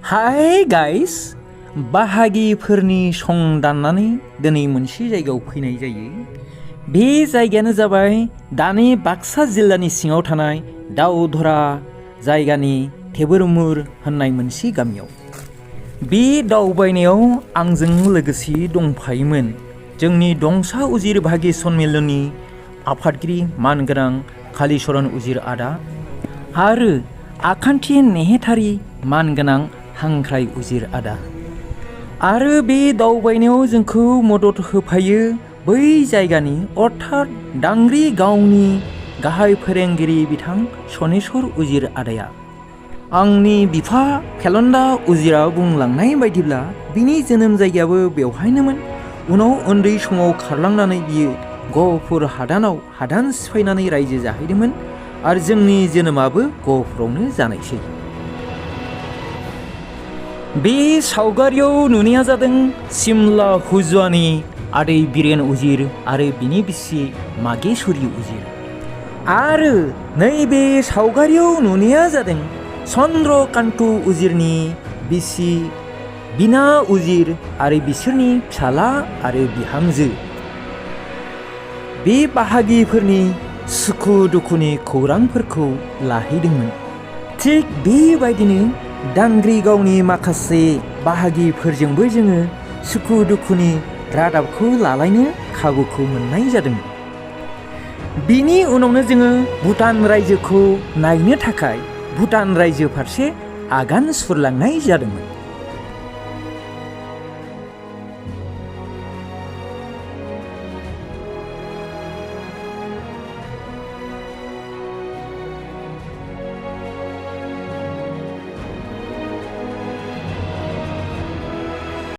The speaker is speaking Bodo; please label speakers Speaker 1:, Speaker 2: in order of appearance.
Speaker 1: हाय गाइस, बाहागिफोरनि सं दाननानै दिनै मोनसे जायगायाव फैनाय जायो। बे जायगायानो जाबाय दानि बाक्सा जिल्लानि सिङाव थानाय दाउधरा जायगानि थेबुरमुर होननाय मोनसे गामियाव। बे दावबायनायाव आंजों लोगोसे दंफायोमोन जोंनि दंसा उजिर भागि सन्मेलननि आफादगिरि मानगोनां कालिचरन उजिर आदा आरो आखान्थि नेहाथारि मानगोनां हांख्राय उजिर आदा। आरो बे दावबायनायाव जोंखौ मदद होफायो बै जायगानि अर्थात दांग्रि गावनि गाहाय फोरोंगिरि बिथां सनेस्वर उजिर आदाया। आंनि बिफा खेलन्दा उजिरा बुंलांनाय बायदिब्ला बिनि जोनोम जायगायाबो बेवहायनोमोन। उनाव उन्दै समाव खारलांनानै बियो गहपुर हादानाव हादान सिफायनानै रायजो जाहैदोंमोन आरो जोंनि जोनोमाबो गहपुरावनो जानायसै। बे सावगारियाव नुनाया जादों सिमला हुजुवानि आदै बिरेन उजिर आरो बिनि बिसि मागेश्वरी उजिर। आरो नैबे सावगारियाव नुनाया जादों चन्द्रकान्त उजिरनि बिसि बिना उजिर आरो बिसोरनि फिसाला आरो बिहामजो। बे बाहागिफोरनि सुखु दुखुनि खौरांफोरखौ लाहैदोंमोन। थिग बेबायदिनो दांग्रि गावनि माखासे बाहागिफोरजोंबो जोङो सुखु दुखुनि रादाबखौ लालायनो खाबुखौ मोननाय जादोंमोन। बिनि उनावनो जोङो भुटान रायजोखौ नायनो थाखाय भुटान रायजो फारसे आगान सुरलांनाय जादोंमोन।